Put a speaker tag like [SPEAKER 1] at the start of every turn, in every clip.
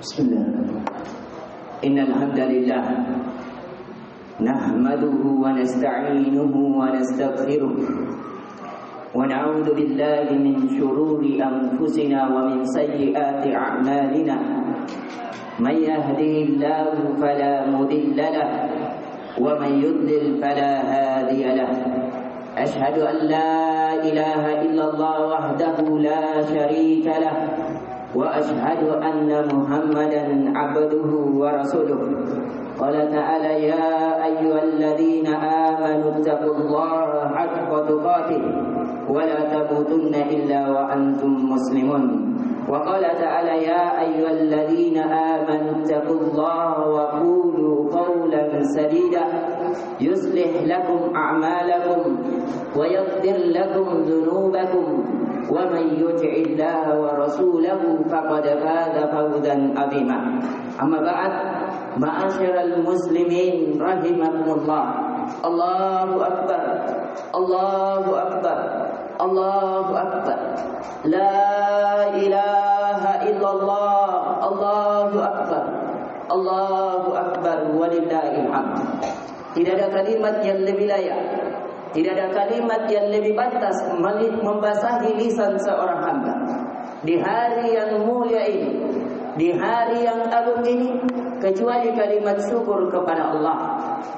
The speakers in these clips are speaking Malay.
[SPEAKER 1] Bismillahirrahmanirrahim. Innal hamdalillah nahmaduhu wa nasta'inuhu wa nastaghfiruh wa na'udzu billahi min shururi anfusina wa min sayyiati a'malina. Man yahdihillahu fala mudilla lahu wa man yudlil fala hadiya lahu. Ashhadu an la ilaha illallah wahdahu la syarika lahu وأشهد أن محمدا عبده ورسوله. قال تعالى يا أيها الذين آمنوا اتقوا الله حق تقاته ولا تموتن إلا وأنتم مسلمون. وقال تعالى يا أيها الذين آمنوا اتقوا الله وقولوا قولا سديدا يصلح لكم أعمالكم ويغفر لكم ذنوبكم ومن يطع الله ورسوله فقد فاز فوزا عظيما. أما بعد معاشر المسلمين رحمكم الله. الله أكبر الله أكبر الله أكبر لا إله إلا الله الله أكبر الله أكبر ولله الحمد. Tidak ada kalimat yang lebih layak, tidak ada kalimat yang lebih pantas membasahi lisan seorang hamba di hari yang mulia ini, di hari yang agung ini, kecuali kalimat syukur kepada Allah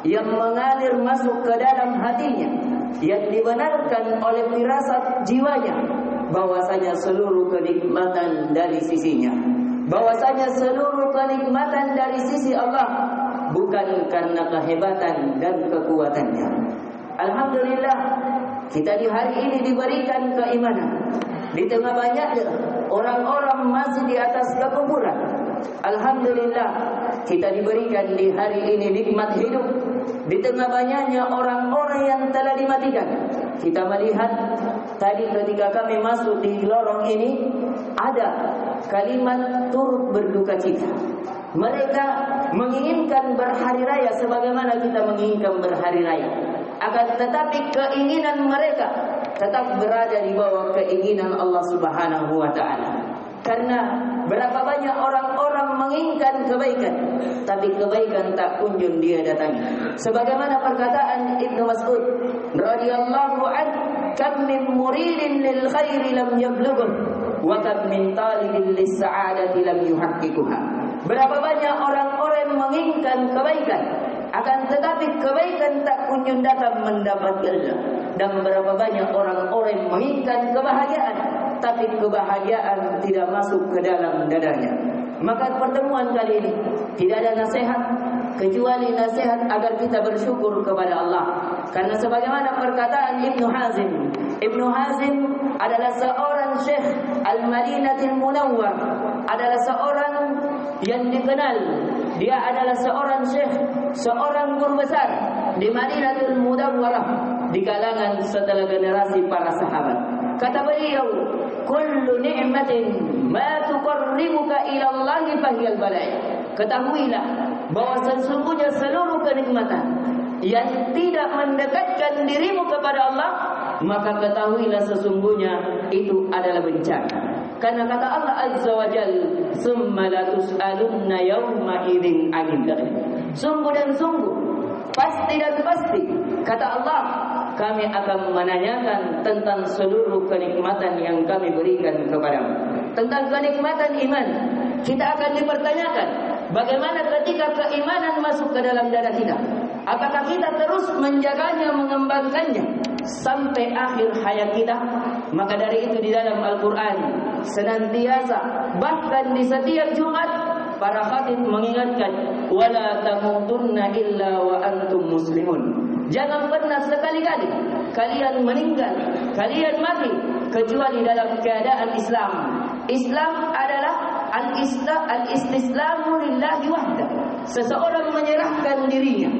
[SPEAKER 1] yang mengalir masuk ke dalam hatinya, yang dibenarkan oleh firasat jiwanya bahwasanya seluruh kenikmatan dari sisinya, bahwasanya seluruh kenikmatan dari sisi Allah, bukan karena kehebatan dan kekuatannya. Alhamdulillah, kita di hari ini diberikan keimanan. Di tengah banyaknya orang-orang masih di atas kekufuran, alhamdulillah kita diberikan di hari ini nikmat hidup. Di tengah banyaknya orang-orang yang telah dimatikan, kita melihat tadi ketika kami masuk di lorong ini ada kalimat turut berduka cita. Mereka menginginkan berhari raya sebagaimana kita menginginkan berhari raya, akan tetapi keinginan mereka tetap berada di bawah keinginan Allah Subhanahu wa taala. Karena berapa banyak orang-orang menginginkan kebaikan, tapi kebaikan tak kunjung dia datangi. Sebagaimana perkataan Ibnu Mas'ud radhiyallahu anhu, "Kam min muridin lil khairi lam yablughu wa kam min talibin lis sa'adati lam yuhaqqiquha." Berapa banyak orang-orang menginginkan kebaikan, akan tetapi kebaikan tak kunjung datang mendapatkannya. Dan berapa banyak orang-orang menginginkan kebahagiaan, tapi kebahagiaan tidak masuk ke dalam dadanya. Maka pertemuan kali ini tidak ada nasihat kecuali nasihat agar kita bersyukur kepada Allah. Karena sebagaimana perkataan Ibnu Hazim, Ibnu Hazim adalah seorang syekh Al-Madinatul Munawwar, adalah seorang yang dikenal. Dia adalah seorang syekh, seorang guru besar di Madinatul Munawwarah, di kalangan setelah generasi para sahabat. Kata beliau, "Kullu ni'matin ma tuqarribuka ila Allah fahiyal balai." Ketahuilah bahwa sesungguhnya seluruh kenikmatan yang tidak mendekatkan dirimu kepada Allah, maka ketahuilah sesungguhnya itu adalah bencana. Karena kata Allah Azza wa Jalla, "Tsumma la tus'alunna yawma idzin 'anil dzikr." Sungguh dan sungguh, pasti dan pasti, kata Allah, kami akan menanyakan tentang seluruh kenikmatan yang kami berikan kepadamu. Tentang kenikmatan iman, kita akan dipertanyakan bagaimana ketika keimanan masuk ke dalam dada kita. Apakah kita terus menjaganya, mengembangkannya sampai akhir hayat kita? Maka dari itu di dalam Al-Quran senantiasa, bahkan di setiap Jumat, para khatib mengingatkan, "Wala tamutunna illa wa antum muslimun." Jangan pernah sekali-kali kalian meninggal, kalian mati kecuali dalam keadaan Islam. Islam adalah al-istislamu lillahi wahda. Seseorang menyerahkan dirinya,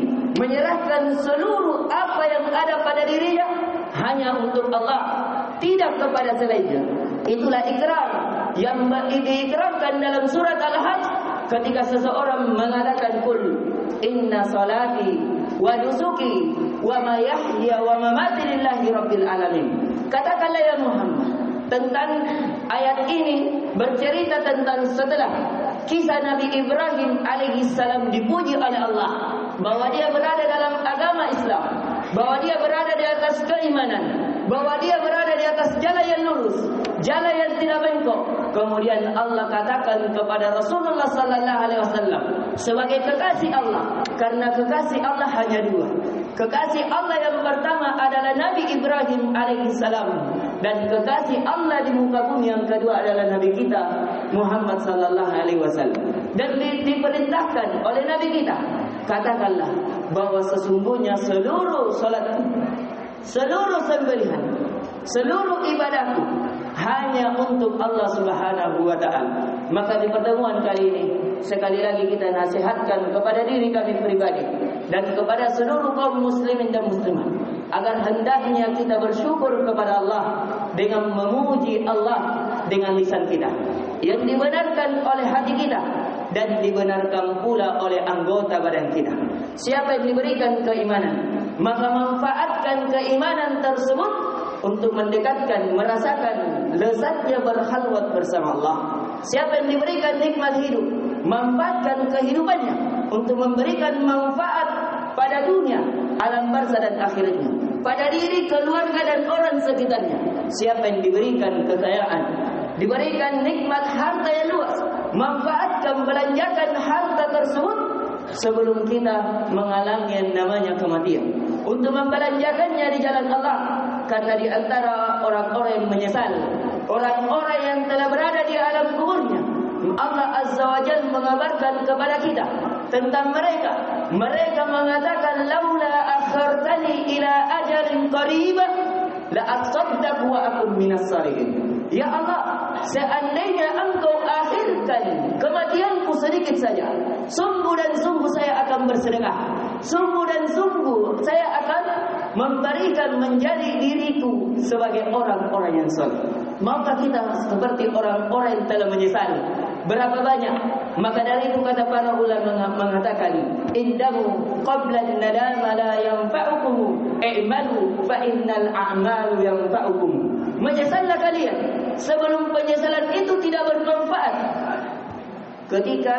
[SPEAKER 1] menyerahkan seluruh apa yang ada pada dirinya hanya untuk Allah, tidak kepada selainnya. Itulah ikrar yang diikrarkan dalam surat Al-Hajj ketika seseorang mengatakan, "Qul inna salati wa nusuki wa ma yahya wa mamati lillahi rabbil alamin. Katakanlah ya Muhammad, tentang ayat ini bercerita tentang setelah kisah Nabi Ibrahim alaihissalam dipuji oleh Allah, bahwa dia berada dalam agama Islam, bahwa dia berada di atas keimanan, bahwa dia berada di atas jalan yang lurus, jalan yang tidak bengkok. Kemudian Allah katakan kepada Rasulullah sallallahu alaihi wasallam sebagai kekasih Allah, karena kekasih Allah hanya dua. Kekasih Allah yang pertama adalah Nabi Ibrahim alaihissalam, dan kekasih Allah di muka bumi yang kedua adalah Nabi kita Muhammad sallallahu alaihi wasallam. Dan diperintahkan oleh Nabi kita, katakanlah bahwa sesungguhnya seluruh salatku, seluruh sembelihan, seluruh ibadahku hanya untuk Allah Subhanahu wa taala. Maka di pertemuan kali ini sekali lagi kita nasihatkan kepada diri kami pribadi dan kepada seluruh kaum muslimin dan muslimat, agar hendaknya kita bersyukur kepada Allah dengan memuji Allah dengan lisan kita yang dibenarkan oleh hati kita dan dibenarkan pula oleh anggota badan kita. Siapa yang diberikan keimanan, maka manfaatkan keimanan tersebut untuk mendekatkan, merasakan lezatnya berkhalwat bersama Allah. Siapa yang diberikan nikmat hidup, manfaatkan kehidupannya untuk memberikan manfaat pada dunia, alam barzah dan akhiratnya, pada diri, keluarga dan orang sekitarnya. Siapa yang diberikan kekayaan, diberikan nikmat harta yang luas, manfaatkan, belanjakan harta tersebut sebelum kita mengalami yang namanya kematian, untuk membelanjakannya di jalan Allah. Karena di antara orang-orang yang menyesal, orang-orang yang telah berada di alam kuburnya, Allah Azza wa Jalla mengabarkan kepada kita tentang mereka. Mereka mengatakan, laula akhartani ila ajalin qarib la asaddaq wa akun minas salihin. Ya Allah, seandainya Engkau akhirkan kematianku sedikit saja, sungguh dan sungguh saya akan bersedekah, sungguh dan sungguh saya akan memberikan menjadi diriku sebagai orang-orang yang saleh. Maka kita seperti orang-orang yang telah menyesal. Berapa banyak? Maka dari itu kata para ulama mengatakan, indamu qabla an-nadama la yanfa'ukum i'malu fa innal a'malu yanfa'ukum. Menyesallah kalian sebelum penyesalan itu tidak bermanfaat. Ketika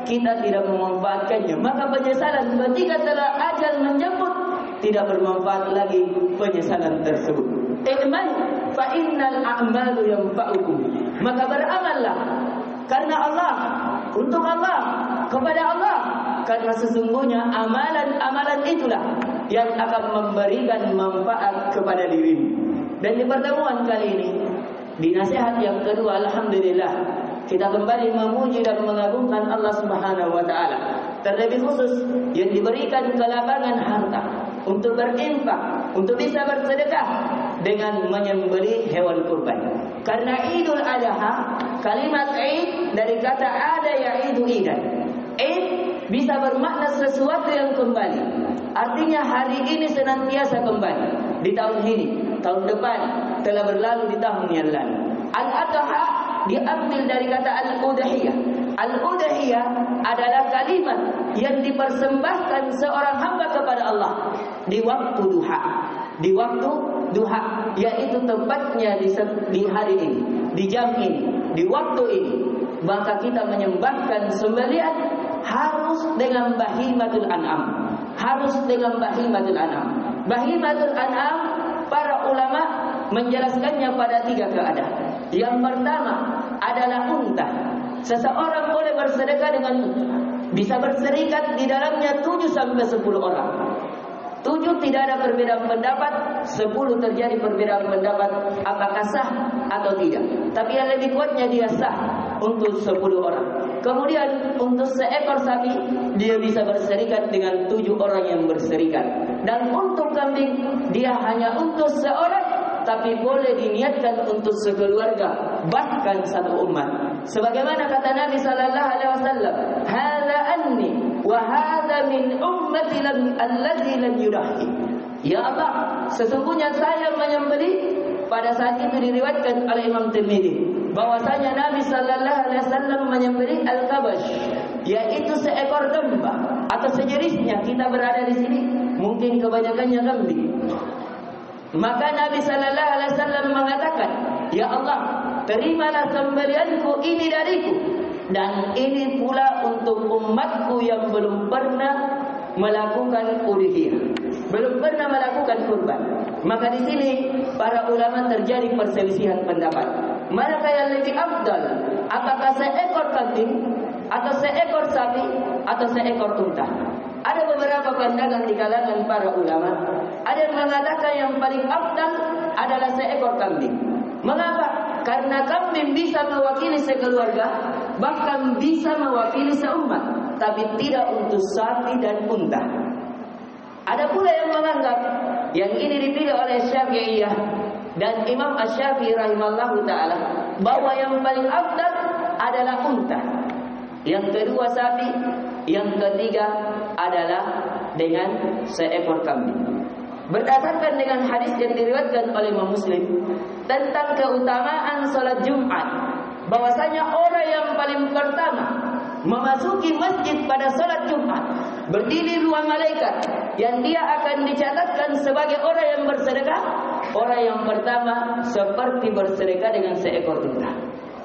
[SPEAKER 1] kita tidak memanfaatkannya, maka penyesalan ketika telah ajal menjemput tidak bermanfaat lagi penyesalan tersebut. I'malu fa innal a'malu yanfa'ukum. Maka beramallah karena Allah, untuk Allah, kepada Allah, karena sesungguhnya amalan-amalan itulah yang akan memberikan manfaat kepada dirimu. Dan di pertemuan kali ini, di nasihat yang kedua, alhamdulillah, kita kembali memuji dan mengagungkan Allah Subhanahu wa taala. Terlebih khusus yang diberikan kelapangan harta untuk berinfak, untuk bisa bersedekah dengan menyembelih hewan kurban. Karena Idul Adha, kalimat Id dari kata ada yaidu idan. Id bisa bermakna sesuatu yang kembali. Artinya hari ini senantiasa kembali. Di tahun ini, tahun depan, telah berlalu di tahun yang lalu. Al-Adha diambil dari kata Al-Udhiyah. Al-Udhiyah adalah kalimat yang dipersembahkan seorang hamba kepada Allah di waktu duha. Di waktu duha, yaitu tepatnya di hari ini, di jam ini, di waktu ini. Maka kita menyembahkan sembelihan harus dengan bahimatul an'am. Harus dengan bahimatul an'am. Bahimatul an'am, para ulama menjelaskannya pada 3 keadaan. Yang pertama adalah unta. Seseorang boleh bersedekah dengan unta. Bisa berserikat di dalamnya 7 sampai 10 orang. 7 tidak ada perbedaan pendapat, 10 terjadi perbedaan pendapat apakah sah atau tidak. Tapi yang lebih kuatnya dia sah untuk 10 orang. Kemudian untuk seekor sapi dia bisa berserikat dengan 7 orang yang berserikat. Dan untuk kambing dia hanya untuk seorang, tapi boleh diniatkan untuk sekeluarga, bahkan satu umat. Sebagaimana kata Nabi sallallahu alaihi wasallam, "Hadza anni wa hadza min ummati allazi lam yudahi." Ya Allah, sesungguhnya saya menyembelih. Pada saat itu diriwayatkan oleh Imam Tirmidzi bahwasanya Nabi sallallahu alaihi wasallam menyembelih al-kabash, yaitu seekor domba atau sejenisnya. Kita berada di sini mungkin kebanyakannya kambing. Maka Nabi sallallahu alaihi wasallam mengatakan, "Ya Allah, terimalah sembelihanku ini dariku, dan ini pula untuk umatku yang belum pernah melakukan udhiyah, belum pernah melakukan kurban." Maka di sini para ulama terjadi perselisihan pendapat. Manakah yang lebih afdal? Apakah seekor kambing atau seekor sapi atau seekor unta? Ada beberapa pandangan di kalangan para ulama. Ada yang mengatakan yang paling afdal adalah seekor kambing. Mengapa? Karena kambing bisa mewakili sekeluarga, bahkan bisa mewakili seumat, tapi tidak untuk sapi dan unta. Ada pula yang menganggap yang ini dipilih oleh Syafi'iyah dan Imam Asy-Syafi'i rahimallahu taala bahwa yang paling afdal adalah unta, yang kedua sapi, yang ketiga adalah dengan seekor kambing. Berdasarkan dengan hadis yang diriwayatkan oleh Imam Muslim tentang keutamaan salat Jumat, bahwasanya orang yang paling pertama memasuki masjid pada salat Jumat berdiri dua malaikat yang dia akan dicatatkan sebagai orang yang bersedekah. Orang yang pertama seperti bersedekah dengan seekor unta.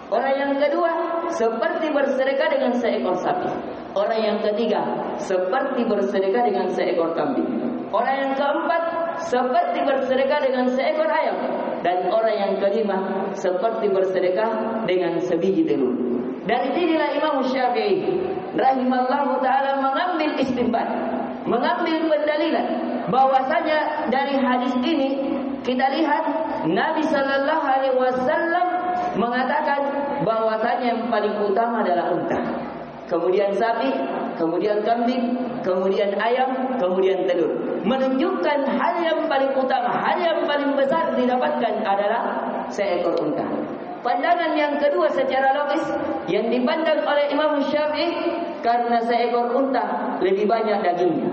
[SPEAKER 1] Orang yang kedua seperti bersedekah dengan seekor sapi. Orang yang ketiga seperti bersedekah dengan seekor kambing. Orang yang keempat seperti bersedekah dengan seekor ayam. Dan orang yang kelima seperti bersedekah dengan sebiji telur. Dari sinilah Imam Syafi'i rahimallahu taala mengambil istinbat, mengambil pendalilan bahwasanya dari hadis ini kita lihat Nabi sallallahu alaihi wasallam mengatakan bahwasanya yang paling utama adalah unta, kemudian sapi, kemudian kambing, kemudian ayam, kemudian telur. Menunjukkan hal yang paling utama, hal yang paling besar didapatkan adalah seekor unta. Pandangan yang kedua secara logis yang dipandang oleh Imam Syafi'i, karena seekor unta lebih banyak dagingnya,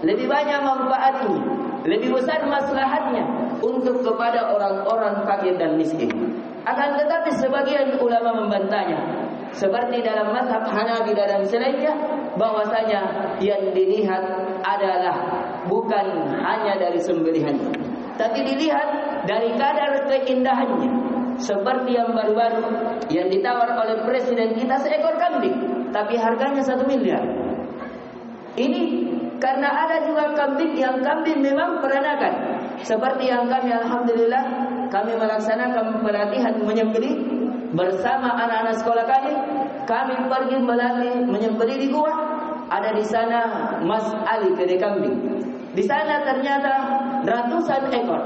[SPEAKER 1] lebih banyak manfaatnya, lebih besar maslahatnya untuk kepada orang-orang fakir dan miskin. Akan tetapi sebagian ulama membantahnya, seperti dalam mazhab Hanabilah dan selainnya, bahwasanya yang dilihat adalah bukan hanya dari sembelihannya, tapi dilihat dari kadar keindahannya. Seperti yang baru-baru yang ditawar oleh presiden kita seekor kambing, tapi harganya 1 miliar. Ini karena ada juga kambing yang kambing memang peranakan. Seperti yang kami alhamdulillah kami melaksanakan pelatihan menyembelih bersama anak-anak sekolah kami. Kami pergi melatih menyembelih di gua. Ada di sana Mas Ali kedai kambing. Di sana ternyata ratusan ekor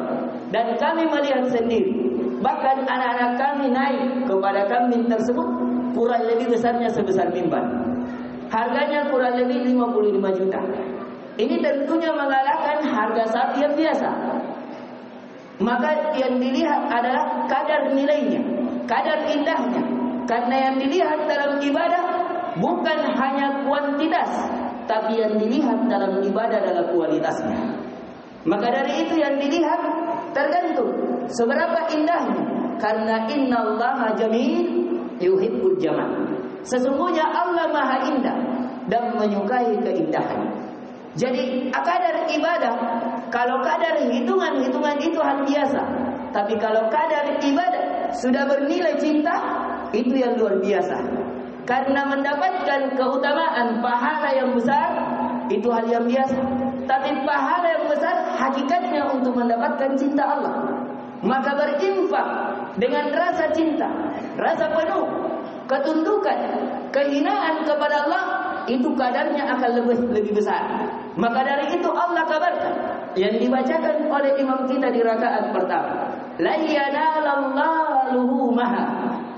[SPEAKER 1] dan kami melihat sendiri. Bahkan anak-anak kami naik kepada kambing tersebut kurang lebih besarnya sebesar mimbar. Harganya kurang lebih 55 juta. Ini tentunya mengalahkan harga sapi yang biasa. Maka yang dilihat adalah kadar nilainya, kadar indahnya. Karena yang dilihat dalam ibadah bukan hanya kuantitas, tapi yang dilihat dalam ibadah adalah kualitasnya. Maka dari itu yang dilihat tergantung seberapa indahnya. Karena innallaha jamil yuhibbul jamal. Sesungguhnya Allah Maha Indah dan menyukai keindahan. Jadi kadar ibadah, kalau kadar hitungan-hitungan itu hal biasa. Tapi kalau kadar ibadah sudah bernilai cinta, itu yang luar biasa. Karena mendapatkan keutamaan pahala yang besar, itu hal yang biasa. Tapi pahala yang besar hakikatnya untuk mendapatkan cinta Allah. Maka berinfak dengan rasa cinta, rasa penuh, ketundukan, kehinaan kepada Allah, itu kadarnya akan lebih besar. Maka dari itu Allah kabarkan yang dibacakan oleh imam kita di rakaat pertama, la yanalallahu luhumaha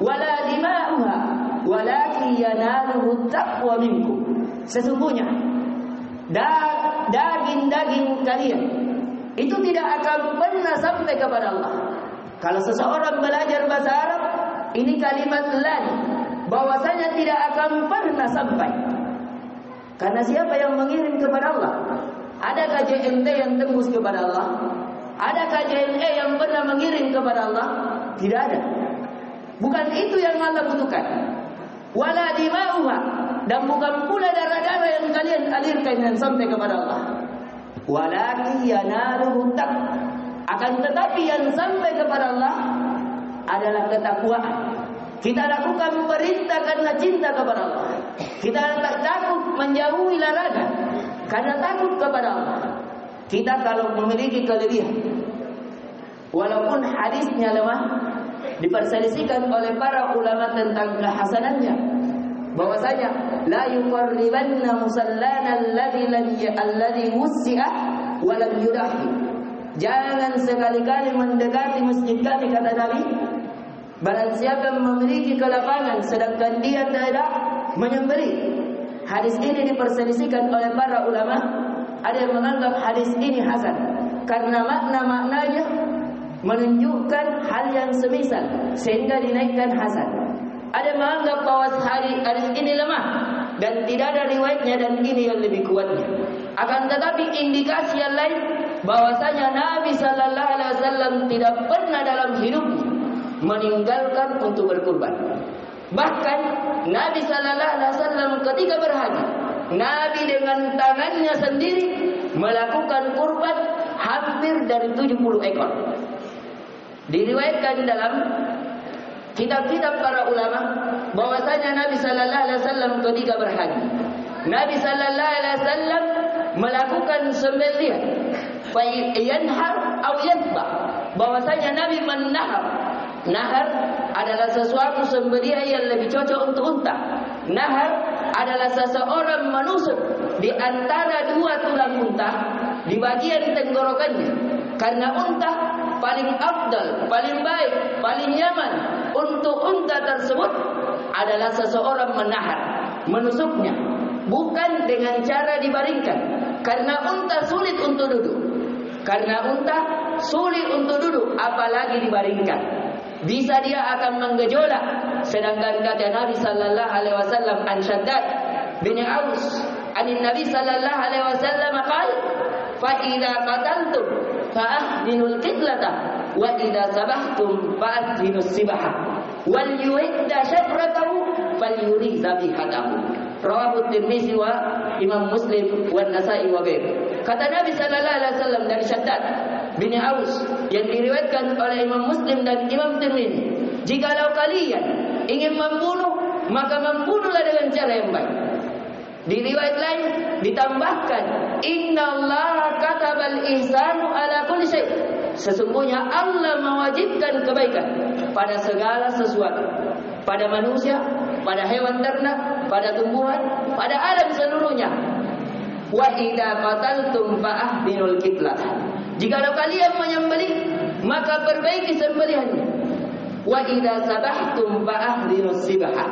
[SPEAKER 1] wala dima'uha walakin yanaluhu taqwa minkum. Sesungguhnya daging-daging kalian itu tidak akan pernah sampai kepada Allah. Kalau seseorang belajar bahasa Arab, ini kalimat lan, bahwasanya tidak akan pernah sampai. Karena siapa yang mengirim kepada Allah? Adakah JNT yang tembus kepada Allah? Adakah JNE yang pernah mengirim kepada Allah? Tidak ada. Bukan itu yang Allah butuhkan. Wala dima'uha, dan bukan pula darah-darah yang kalian alirkan yang sampai kepada Allah. walakin yanaluhu taqwa. Akan tetapi yang sampai kepada Allah adalah ketakwaan. Kita lakukan perintah karena cinta kepada Allah. Kita tak takut menjauhi larangan karena takut kepada Allah. Kita kalau memiliki kelebihan, walaupun hadisnya lemah, diperselisihkan oleh para ulama tentang kehasanannya, bahwasanya la yuqarribanna musallana alladhi wussi'a wa lam yudahi. Jangan sekali-kali mendekati masjid kami, kata Nabi, barang siapa memiliki kelapangan sedangkan dia tidak menyembelih. Hadis ini diperselisihkan oleh para ulama. Ada yang menganggap hadis ini hasan karena makna-maknanya menunjukkan hal yang semisal sehingga dinaikkan hasan. Ada yang menganggap bahwa hadis ini lemah dan tidak ada riwayatnya dan ini yang lebih kuatnya. Akan tetapi indikasi yang lain bahwasanya Nabi sallallahu alaihi wasallam tidak pernah dalam hidupnya meninggalkan untuk berkurban. Bahkan Nabi sallallahu alaihi wasallam ketika berhaji, Nabi dengan tangannya sendiri melakukan kurban hampir dari 70 ekor. Diriwayatkan dalam kitab-kitab para ulama bahwasanya Nabi sallallahu alaihi wasallam ketika berhaji, Nabi sallallahu alaihi wasallam melakukan sembelihan, fa yanhar aw yadhbah, bahwasanya Nabi menahar. Nahar adalah sesuatu sembelihan yang lebih cocok untuk unta. Nahar adalah seseorang menusuk di antara dua tulang unta di bagian tenggorokannya. Karena unta paling afdal, paling baik, paling nyaman untuk unta tersebut adalah seseorang menahar, menusuknya, bukan dengan cara dibaringkan. Karena unta sulit untuk duduk. Karena unta sulit untuk duduk, apalagi dibaringkan. Bisa dia akan menggejolak. Sedangkan kata Nabi sallallahu alaihi wasallam an Shaddad bin Aus anin Nabi sallallahu alaihi wasallam qala fa idza qataltum fa ahdinul qiblata wa idza sabahtum fa ahdinus sibaha wal yuhidda syafratahu falyurih zabihatahu. Rawahu Tirmizi wa Imam Muslim wa Nasa'i wa ghair. Kata Nabi sallallahu alaihi wasallam dari Shaddad bin Aus yang diriwayatkan oleh Imam Muslim dan Imam Tirmizi, jikalau kalian ingin membunuh, maka membunuhlah dengan cara yang baik. Di riwayat lain ditambahkan, innallaha katabal ihsanu ala kulli syai'. Sesungguhnya Allah mewajibkan kebaikan pada segala sesuatu, pada manusia, pada hewan ternak, pada tumbuhan, pada alam seluruhnya. Wa idza qataltum fa ahdinul qiblah. Jikalau kalian menyembelih, maka perbaiki sembelihannya. Wa idza sabahtum fa ahdinus sibaha.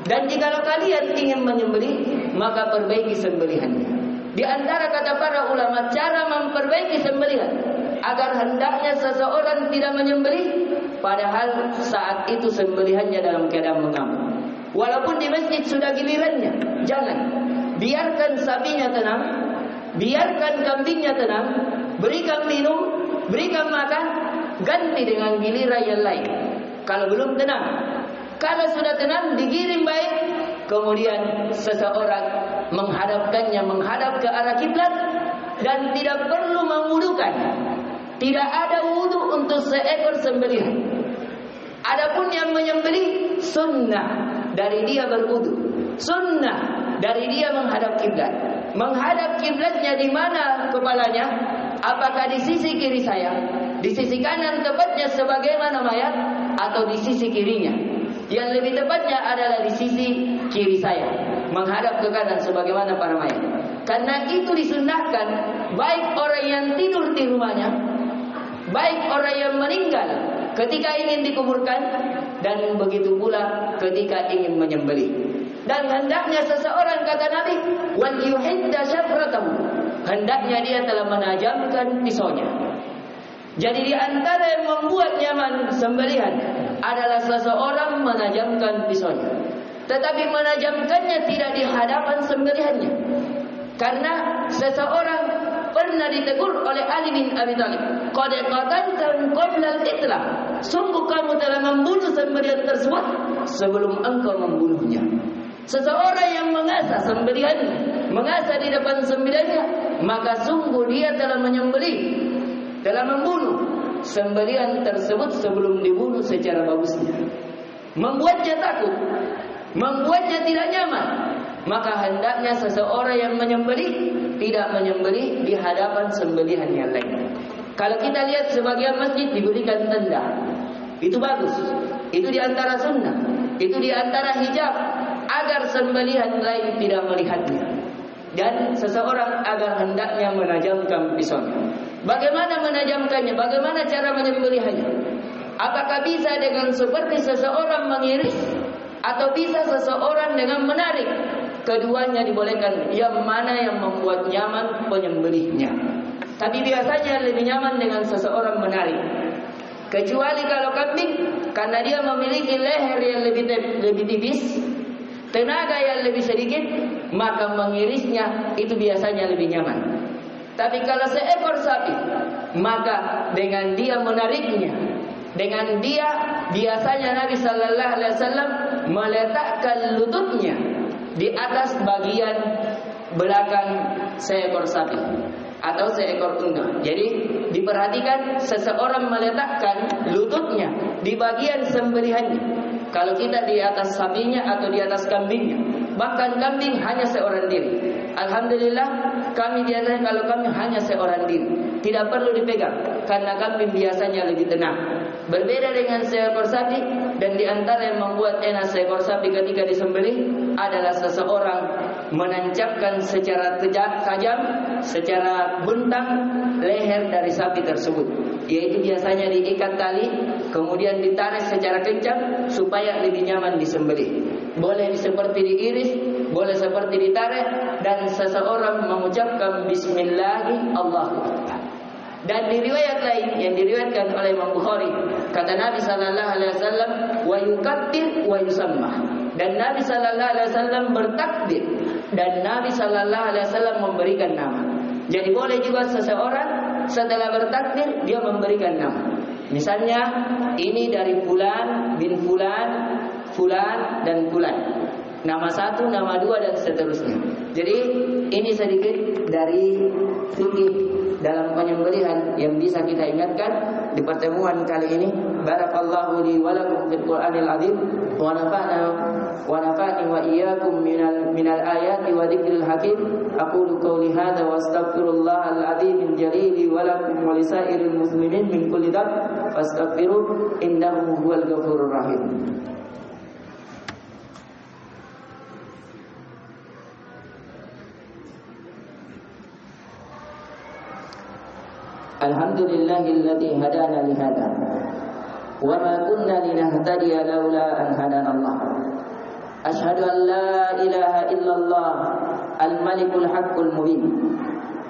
[SPEAKER 1] Dan jikalau kalian ingin menyembelih, maka perbaiki sembelihannya. Di antara kata para ulama, cara memperbaiki sembelihan agar hendaknya seseorang tidak menyembelih padahal saat itu sembelihannya dalam keadaan mengamuk. Walaupun di masjid sudah gilirannya, jangan. Biarkan sapinya tenang, biarkan kambingnya tenang, berikan minum, berikan makan, ganti dengan giliran yang lain. Kalau belum tenang, kalau sudah tenang digiring baik, kemudian seseorang menghadapkannya menghadap ke arah kiblat dan tidak perlu mewudukan. Tidak ada wudu untuk seekor sembelihan. Adapun yang menyembelih sunnah dari dia berwudu, sunnah dari dia menghadap kiblat. Menghadap kiblatnya di mana kepalanya? Apakah di sisi kiri saya, di sisi kanan tepatnya sebagaimana mayat, atau di sisi kirinya? Yang lebih tepatnya adalah di sisi kiri saya, menghadap ke kanan sebagaimana para mayat. Karena itu disunnahkan baik orang yang tidur di rumahnya, baik orang yang meninggal ketika ingin dikuburkan, dan begitu pula ketika ingin menyembelih. Dan hendaknya seseorang, kata Nabi, wal yuhidda syafratahu, hendaknya dia telah menajamkan pisaunya. Jadi di antara yang membuat nyaman sembelihan adalah seseorang menajamkan pisaunya. Tetapi menajamkannya tidak di hadapan sembelihannya. Karena seseorang pernah ditegur oleh Ali bin Abi Thalib, qad qatalta qabla al-qitlah, sungguh kamu telah membunuh sembelihan tersebut sebelum engkau membunuhnya. Seseorang yang mengasah sembelihan, mengasah di depan sembelihannya, maka sungguh dia telah menyembelih, telah membunuh sembelihan tersebut sebelum dibunuh secara bagusnya, membuatnya takut, membuatnya tidak nyaman. Maka hendaknya seseorang yang menyembelih tidak menyembelih di hadapan sembelihan yang lain. Kalau kita lihat sebagian masjid diberikan tenda, itu bagus, itu di antara sunnah, itu di antara hijab, agar sembelihan lain tidak melihatnya. Dan seseorang agar hendaknya menajamkan pisaunya. Bagaimana menajamkannya? Bagaimana cara menyembelihannya? Apakah bisa dengan seperti seseorang mengiris, atau bisa seseorang dengan menarik? Keduanya dibolehkan. Yang mana yang membuat nyaman penyembelihnya. Tapi biasanya lebih nyaman dengan seseorang menarik. Kecuali kalau kambing, karena dia memiliki leher yang lebih tipis, tenaga yang lebih sedikit, maka mengirisnya itu biasanya lebih nyaman. Tapi kalau seekor sapi, maka dengan dia menariknya, dengan dia biasanya Nabi Sallallahu Alaihi Wasallam meletakkan lututnya di atas bagian belakang seekor sapi atau seekor unta. Jadi diperhatikan seseorang meletakkan lututnya di bagian sembelihannya. Kalau kita di atas sapinya atau di atas kambingnya, bahkan kambing hanya seorang diri. Alhamdulillah kami biasanya kalau kambing hanya seorang diri, tidak perlu dipegang karena kambing biasanya lebih tenang. Berbeda dengan seekor sapi, dan di antara yang membuat enak seekor sapi ketika disembelih adalah seseorang menancapkan secara tajam, secara bentang leher dari sapi tersebut. Yaitu biasanya diikat tali, kemudian ditarik secara kencang supaya lebih nyaman disembelih. Boleh seperti diiris, boleh seperti ditarik, dan seseorang mengucapkan Bismillah, Allahu Akbar. Dan di riwayat lain yang diriwayatkan oleh Imam Bukhari, kata Nabi Sallallahu Alaihi Wasallam, wa yukabbir wa yusammah. Dan Nabi Sallallahu Alaihi Wasallam bertakbir, dan Nabi Sallallahu Alaihi Wasallam memberikan nama. Jadi boleh juga seseorang setelah bertakbir dia memberikan nama. Misalnya ini dari fulan bin fulan, fulan dan fulan. Nama satu, nama dua dan seterusnya. Jadi ini sedikit dari fikih dalam penyembelihan yang bisa kita ingatkan di pertemuan kali ini. Barakallahu li wa lakum fil Qur'anil azim wa nafa'ani wa iyyakum minal ayati wa dzikril hakim. Aqulu qawli hadza wa astaghfirullahal azim jalil wa lakum wa lisairil muslimin min kulli dhanb fastaghfiruhu innahu huwal ghafurur rahim. Alhamdulillahilladzi hadana li hadza wa ma kunna linahtadiya laula an hadana Allah. Asyhadu an la ilaha illallah al-malikul haqqul mubin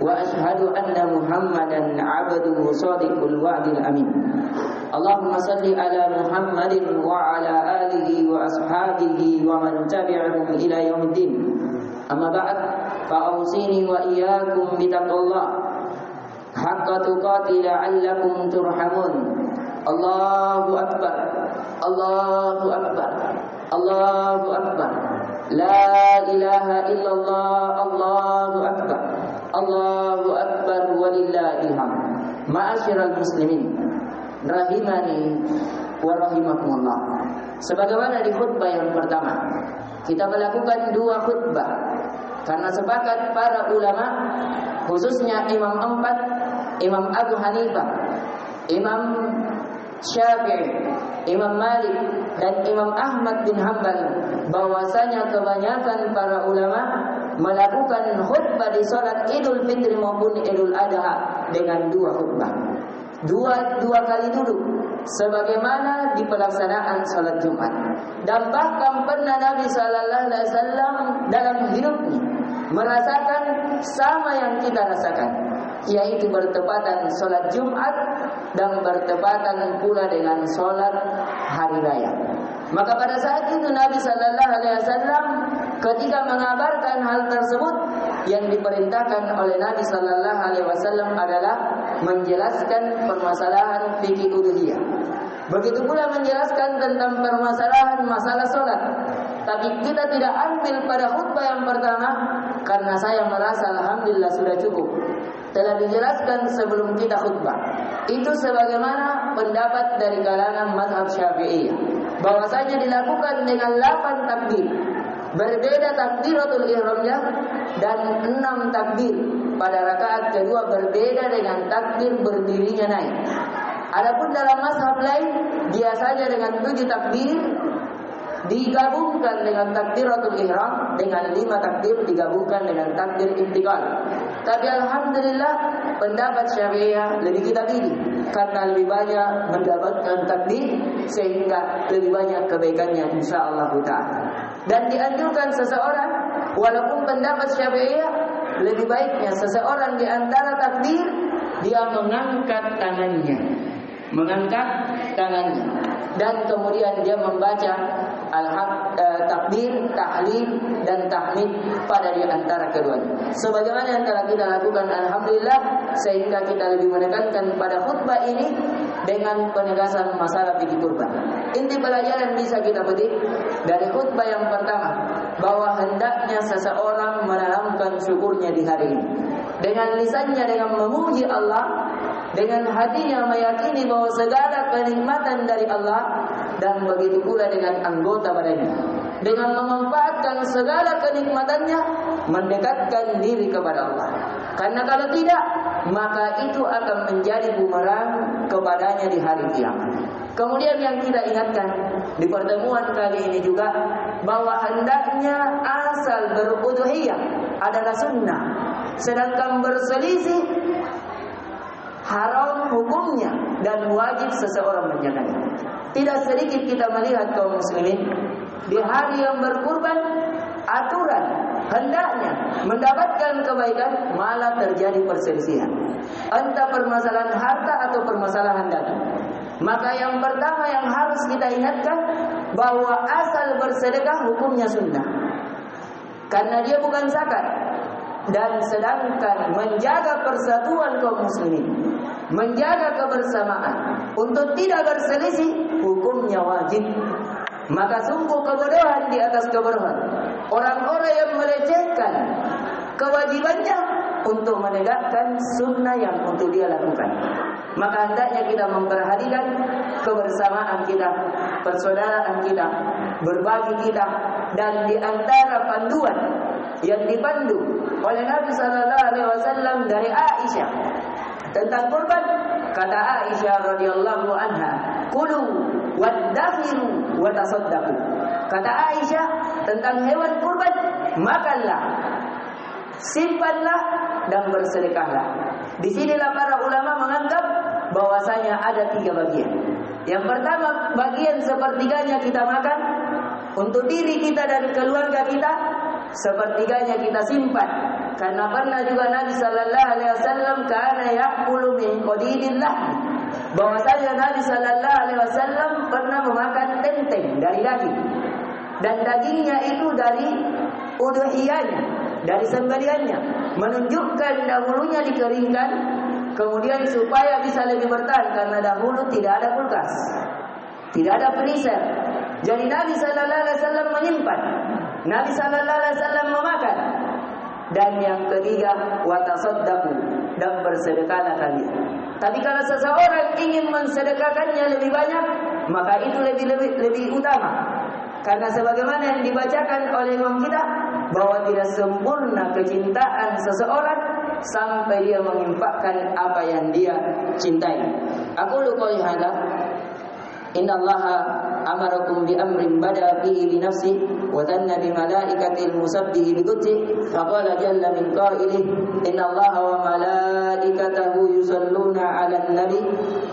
[SPEAKER 1] wa asyhadu anna Muhammadan 'abduhu shadiqul wa'dil amin. Allahumma salli ala Muhammadin wa ala alihi wa ashabihi wa man tabi'ahum ila yaumiddin. Amma ba'd, fa awsini wa iyyakum bi taqwallah haqqa tuqati la'allakum turhamun. Allahu akbar, Allahu akbar, Allahu akbar. La ilaha illallah, Allahu akbar, Allahu akbar walillahil hamd. Ma'asyiral muslimin rahimani wa rahimakumullah. Sebagaimana di khutbah yang pertama, kita melakukan dua khutbah karena sepakat para ulama, khususnya Imam empat, Imam Abu Hanifah, Imam Syafi'i, Imam Malik, dan Imam Ahmad bin Hanbal, bahwasanya kebanyakan para ulama melakukan khutbah di salat Idul Fitri maupun Idul Adha dengan dua khutbah, dua kali duduk, sebagaimana di pelaksanaan salat Jumat. Dan bahkan pernah Nabi Sallallahu Alaihi Wasallam dalam hidupnya merasakan sama yang kita rasakan, yaitu bertepatan salat Jumat dan bertepatan pula dengan salat hari raya. Maka pada saat itu Nabi Sallallahu Alaihi Wasallam ketika mengabarkan hal tersebut, yang diperintahkan oleh Nabi Sallallahu Alaihi Wasallam adalah menjelaskan permasalahan fikih uluhiyah. Begitu pula menjelaskan tentang permasalahan masalah solat. Tapi kita tidak ambil pada khutbah yang pertama karena saya merasa alhamdulillah sudah cukup. Telah dijelaskan sebelum kita khutbah. Itu sebagaimana pendapat dari kalangan mazhab Syafi'iyah, bahwasanya dilakukan dengan 8 takbir. Berbeda takbiratul ihramnya dan 6 takbir pada rakaat kedua, berbeda dengan takbir berdirinya naik. Adapun dalam mazhab lain biasanya dengan 7 takbir digabungkan dengan takbiratul ihram, dengan 5 takbir digabungkan dengan takbir intikal. Tapi alhamdulillah pendapat Syafi'iyah lebih kita pilih karena lebih banyak mendapatkan takbir sehingga lebih banyak kebaikannya insyaallah taala. Dan dianjurkan seseorang, walaupun pendapat Syafi'iyah lebih baiknya seseorang di antara takbir dia mengangkat tangannya dan kemudian dia membaca takbir, tahlil dan tahmid pada di antara keduanya. Sebagaimana yang telah kita lakukan alhamdulillah, sehingga kita lebih menekankan pada khutbah ini dengan penegasan masalah fikih kurban. Inti pelajaran bisa kita petik dari khutbah yang pertama, bahwa hendaknya seseorang menanamkan syukurnya di hari ini. Dengan lisannya dengan memuji Allah, dengan hatinya meyakini bahwa segala kenikmatan dari Allah, dan begitu pula dengan anggota badannya, dengan memanfaatkan segala kenikmatannya mendekatkan diri kepada Allah. Karena kalau tidak, maka itu akan menjadi bumerang kepadanya di hari kiamat. Kemudian yang kita ingatkan di pertemuan kali ini juga, bahwa hendaknya asal berudhiyah adalah sunnah, sedangkan berselisih haram hukumnya dan wajib seseorang menjaganya. Tidak sedikit kita melihat kaum muslimin di hari yang berkurban, aturan hendaknya mendapatkan kebaikan malah terjadi perselisihan, entah permasalahan harta atau permasalahan daging. Maka yang pertama yang harus kita ingatkan, bahwa asal bersedekah hukumnya sunnah, karena dia bukan zakat. Dan sedangkan menjaga persatuan kaum muslimin, menjaga kebersamaan untuk tidak berselisih, hukumnya wajib. Maka sungguh kebodohan di atas kebodohan orang-orang yang melecehkan kewajibannya untuk menegakkan sunnah yang untuk dia lakukan. Maka hendaknya kita memperhatikan kebersamaan kita, persaudaraan kita, berbagi kita, dan di antara panduan yang dipandu oleh Nabi Sallallahu Alaihi Wasallam dari Aisyah tentang kurban, kata Aisyah radhiyallahu anha, "Kulu wadakhiru wa tasaddaqu." Kata Aisyah tentang hewan kurban, makanlah, simpanlah dan bersedekahlah. Di sinilah para ulama menganggap bahwasanya ada 3 bagian. Yang pertama, bagian sepertiganya kita makan untuk diri kita dan keluarga kita, sepertiganya kita simpan. Karena pernah juga Nabi Sallallahu Alaihi Wasallam kana ya'kulu min qadidillah, bahwasanya Nabi Sallallahu Alaihi Wasallam pernah memakan tenteng dari daging, dan dagingnya itu dari udhiyahnya, dari sembelihannya, menunjukkan dahulunya dikeringkan, kemudian supaya bisa lebih bertahan, karena dahulu tidak ada kulkas, tidak ada freezer. Jadi Nabi Sallallahu Alaihi Wasallam menyimpan, Nabi Sallallahu Alaihi Wasallam memakan. Dan yang ketiga, watasaddaqu, dan bersedekahlah kalian. Tapi kalau seseorang ingin mensedekahkannya lebih banyak, maka itu lebih utama. Karena sebagaimana yang dibacakan oleh imam kita, bahwa tidak sempurna kecintaan seseorang sampai dia menginfakkan apa yang dia cintai. Aku qouli hadza, innallaha amarakum bi amrin bada fihi bi nafsi wa dhanna bi malaikatil musabbihi bi qudsi faqala jalla min qailih innallaha wa malaikatahu yusalluna 'alan nabi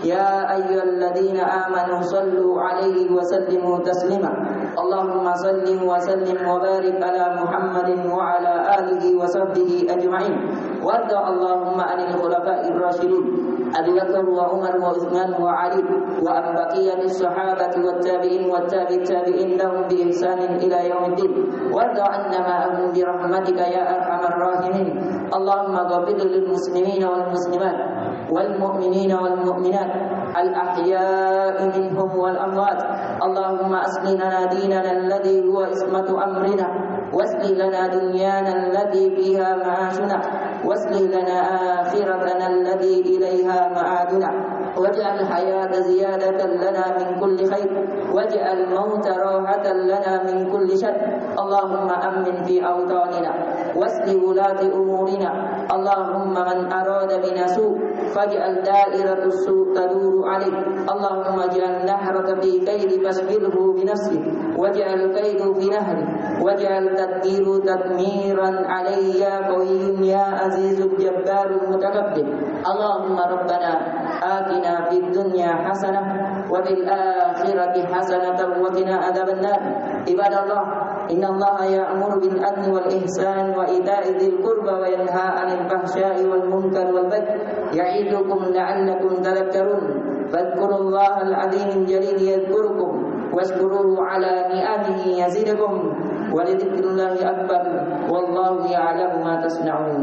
[SPEAKER 1] ya ayyuhalladzina amanu sallu 'alaihi wa sallimu taslima Allahumma sallim wa sallim wa barik ala Muhammadin wa ala alihi wa sahbihi ajma'in وارض اللهم عن الخلفاء الراشدين أبي بكر وعمر وعثمان وعلي وعن بقية الصحابة والتابعين والتابعين لهم بإحسان إلى يوم الدين وارض عنا معهم برحمتك يا أرحم الراحمين اللهم اغفر للمسلمين والمسلمات والمؤمنين والمؤمنات الأحياء منهم والأموات اللهم أصلح لنا ديننا الذي هو عصمة أمرنا واصلح لنا دنيانا التي فيها معاشنا واصلح لنا آخرتنا التي إليها معادنا واجعل الحياة زيادة لنا من كل خير واجعل الموت راحة لنا من كل شر اللهم أمن في أوطاننا واصلح ولاة أمورنا اللهم من أراد بنا سوء فاجعل دائرة السوء تدور عليه اللهم اجعل نحرة في كيد فاشغله بنفسه واجعل كيد في نهره واجعل تدبير تدميرا عليه يا قوي يا عزيز الجبار المتكبر اللهم ربنا آتنا في الدنيا حسنة وفي الآخرة حسنة وقنا عذاب النار عباد الله إن الله يأمر بالعدل والإحسان وإيتاء ذي القربى وينهى عن الفحشاء والمنكر والبغي يعظكم لعلكم تذكرون فاذكروا الله العظيم الجليل يذكركم واشكروه على نعمه يزدكم ولذكر الله أكبر والله يعلم ما تصنعون